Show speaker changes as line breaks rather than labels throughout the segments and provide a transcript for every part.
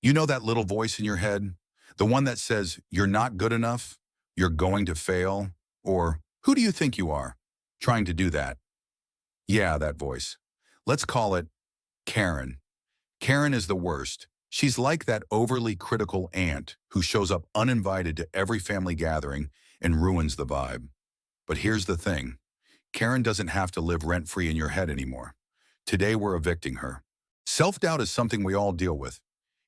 You know that little voice in your head? The one that says, you're not good enough, you're going to fail, or who do you think you are? Trying to do that. Yeah, that voice. Let's call it Karen. Karen is the worst. She's like that overly critical aunt who shows up uninvited to every family gathering and ruins the vibe. But here's the thing. Karen doesn't have to live rent-free in your head anymore. Today we're evicting her. Self-doubt is something we all deal with.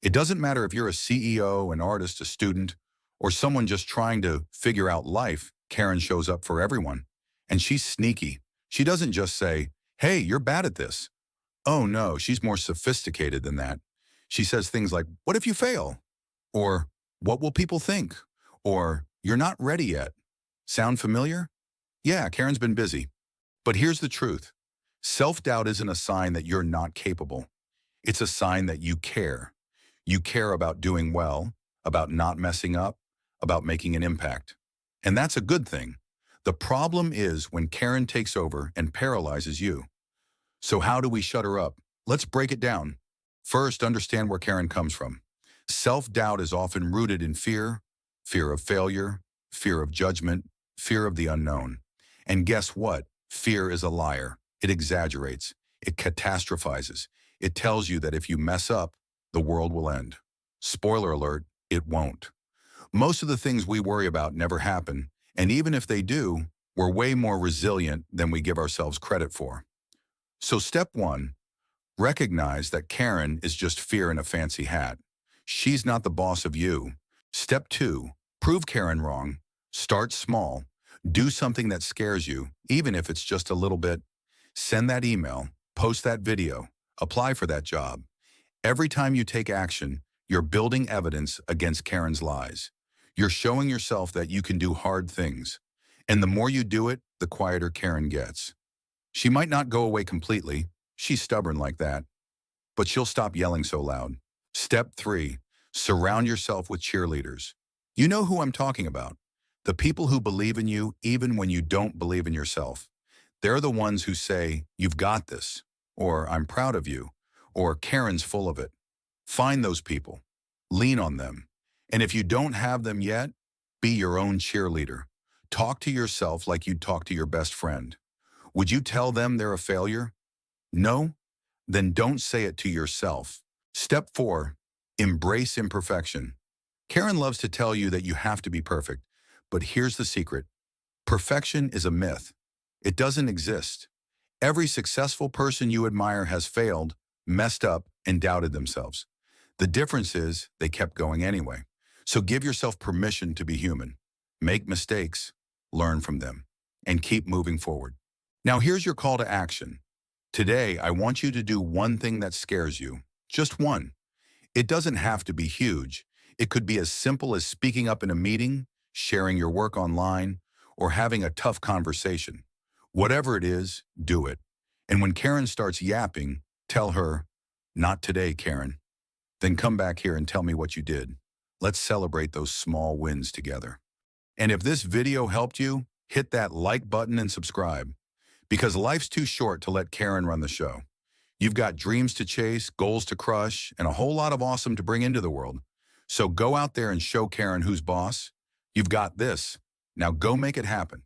It doesn't matter if you're a CEO, an artist, a student, or someone just trying to figure out life, Karen shows up for everyone. And she's sneaky. She doesn't just say, hey, you're bad at this. Oh no, she's more sophisticated than that. She says things like, what if you fail? Or, what will people think? Or, you're not ready yet. Sound familiar? Yeah, Karen's been busy. But here's the truth. Self-doubt isn't a sign that you're not capable. It's a sign that you care. You care about doing well, about not messing up, about making an impact. And that's a good thing. The problem is when Karen takes over and paralyzes you. So how do we shut her up? Let's break it down. First, understand where Karen comes from. Self-doubt is often rooted in fear, fear of failure, fear of judgment, fear of the unknown. And guess what? Fear is a liar. It exaggerates. It catastrophizes. It tells you that if you mess up, the world will end. Spoiler alert, it won't. Most of the things we worry about never happen, and even if they do, we're way more resilient than we give ourselves credit for. So step one, recognize that Karen is just fear in a fancy hat. She's not the boss of you. Step two, prove Karen wrong. Start small. Do something that scares you, even if it's just a little bit. Send that email, post that video, apply for that job. Every time you take action, you're building evidence against Karen's lies. You're showing yourself that you can do hard things. And the more you do it, the quieter Karen gets. She might not go away completely. She's stubborn like that. But she'll stop yelling so loud. Step three, surround yourself with cheerleaders. You know who I'm talking about. The people who believe in you even when you don't believe in yourself. They're the ones who say, you've got this, or I'm proud of you, or Karen's full of it. Find those people. Lean on them. And if you don't have them yet, be your own cheerleader. Talk to yourself like you'd talk to your best friend. Would you tell them they're a failure? No? Then don't say it to yourself. Step four, embrace imperfection. Karen loves to tell you that you have to be perfect, but here's the secret. Perfection is a myth. It doesn't exist. Every successful person you admire has failed, messed up, and doubted themselves. The difference is they kept going anyway. So give yourself permission to be human. Make mistakes, learn from them, and keep moving forward. Now here's your call to action. Today, I want you to do one thing that scares you. Just one. It doesn't have to be huge. It could be as simple as speaking up in a meeting, sharing your work online, or having a tough conversation. Whatever it is, do it. And when Karen starts yapping, tell her, not today, Karen. Then come back here and tell me what you did. Let's celebrate those small wins together. And if this video helped you, hit that like button and subscribe. Because life's too short to let Karen run the show. You've got dreams to chase, goals to crush, and a whole lot of awesome to bring into the world. So go out there and show Karen who's boss. You've got this. Now go make it happen.